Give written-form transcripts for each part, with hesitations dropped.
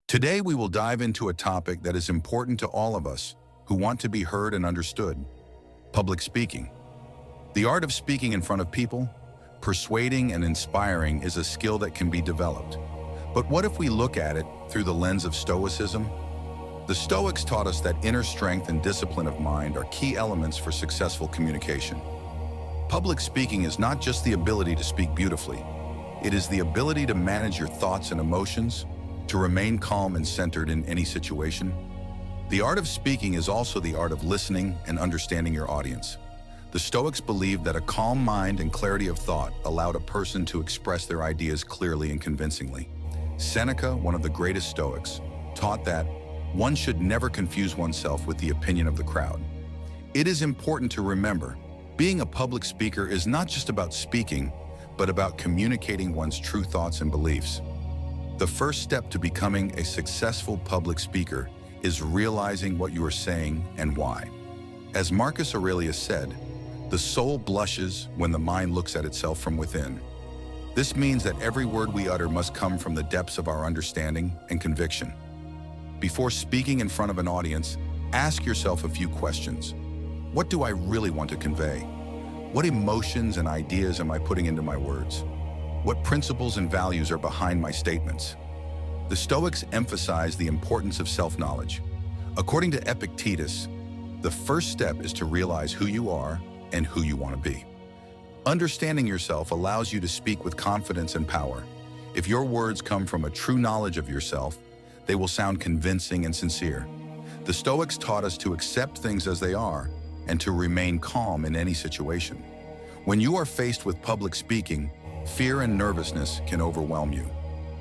Today, we will dive into a topic that is important to all of us who want to be heard and understood: public speaking. The art of speaking in front of people, persuading and inspiring, is a skill that can be developed. But what if we look at it through the lens of Stoicism? The Stoics taught us that inner strength and discipline of mind are key elements for successful communication. Public speaking is not just the ability to speak beautifully. It is the ability to manage your thoughts and emotions, to remain calm and centered in any situation. The art of speaking is also the art of listening and understanding your audience. The Stoics believed that a calm mind and clarity of thought allowed a person to express their ideas clearly and convincingly. Seneca, one of the greatest Stoics, taught that one should never confuse oneself with the opinion of the crowd. It is important to remember, being a public speaker is not just about speaking, but about communicating one's true thoughts and beliefs. The first step to becoming a successful public speaker is realizing what you are saying and why. As Marcus Aurelius said, "The soul blushes when the mind looks at itself from within." This means that every word we utter must come from the depths of our understanding and conviction. Before speaking in front of an audience, ask yourself a few questions. What do I really want to convey? What emotions and ideas am I putting into my words? What principles and values are behind my statements? The Stoics emphasize the importance of self-knowledge. According to Epictetus, the first step is to realize who you are and who you want to be. Understanding yourself allows you to speak with confidence and power. If your words come from a true knowledge of yourself, they will sound convincing and sincere. The Stoics taught us to accept things as they are and to remain calm in any situation. When you are faced with public speaking, fear and nervousness can overwhelm you.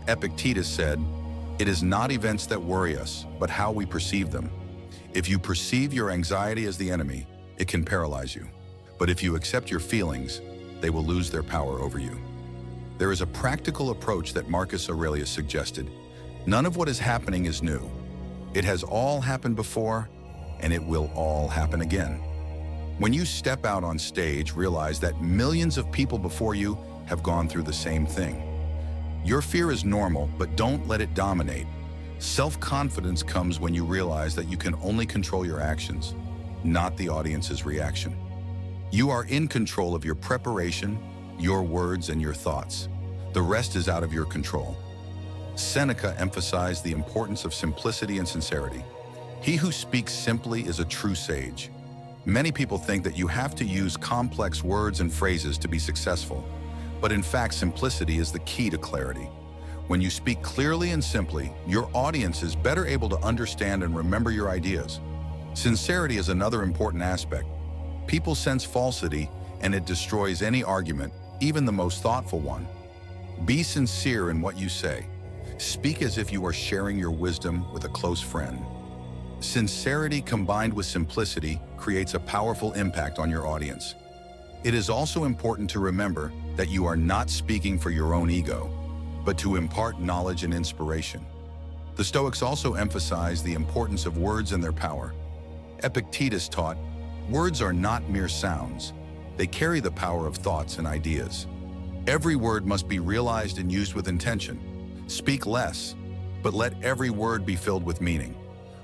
Epictetus said, "It is not events that worry us, but how we perceive them. If you perceive your anxiety as the enemy, it can paralyze you. But if you accept your feelings, they will lose their power over you." There is a practical approach that Marcus Aurelius suggested. None of what is happening is new. It has all happened before, and it will all happen again. When you step out on stage, realize that millions of people before you have gone through the same thing. Your fear is normal, but don't let it dominate. Self-confidence comes when you realize that you can only control your actions, not the audience's reaction. You are in control of your preparation, your words, and your thoughts. The rest is out of your control. Seneca emphasized the importance of simplicity and sincerity. He who speaks simply is a true sage. Many people think that you have to use complex words and phrases to be successful, but in fact, simplicity is the key to clarity. When you speak clearly and simply, your audience is better able to understand and remember your ideas. Sincerity is another important aspect. People sense falsity, and it destroys any argument, even the most thoughtful one. Be sincere in what you say. Speak as if you are sharing your wisdom with a close friend. Sincerity combined with simplicity creates a powerful impact on your audience. It is also important to remember that you are not speaking for your own ego, but to impart knowledge and inspiration. The Stoics also emphasize the importance of words and their power. Epictetus taught, "Words are not mere sounds. They carry the power of thoughts and ideas. Every word must be realized and used with intention. Speak less, but let every word be filled with meaning."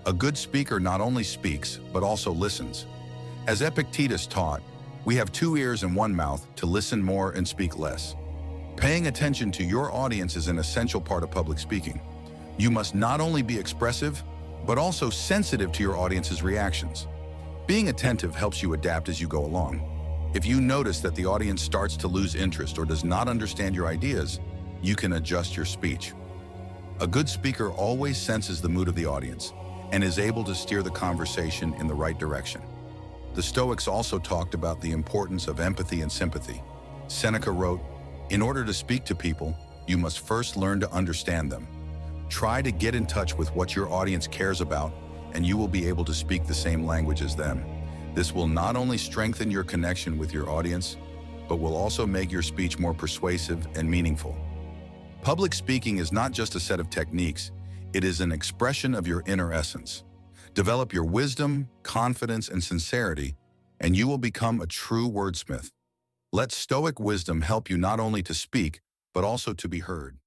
A good speaker not only speaks, but also listens. As Epictetus taught, we have 2 ears and 1 mouth to listen more and speak less. Paying attention to your audience is an essential part of public speaking. You must not only be expressive, but also sensitive to your audience's reactions. Being attentive helps you adapt as you go along. If you notice that the audience starts to lose interest or does not understand your ideas, you can adjust your speech. A good speaker always senses the mood of the audience and is able to steer the conversation in the right direction. The Stoics also talked about the importance of empathy and sympathy. Seneca wrote, "In order to speak to people, you must first learn to understand them. Try to get in touch with what your audience cares about, and you will be able to speak the same language as them. This will not only strengthen your connection with your audience, but will also make your speech more persuasive and meaningful." Public speaking is not just a set of techniques, it is an expression of your inner essence. Develop your wisdom, confidence, and sincerity, and you will become a true wordsmith. Let Stoic wisdom help you not only to speak, but also to be heard.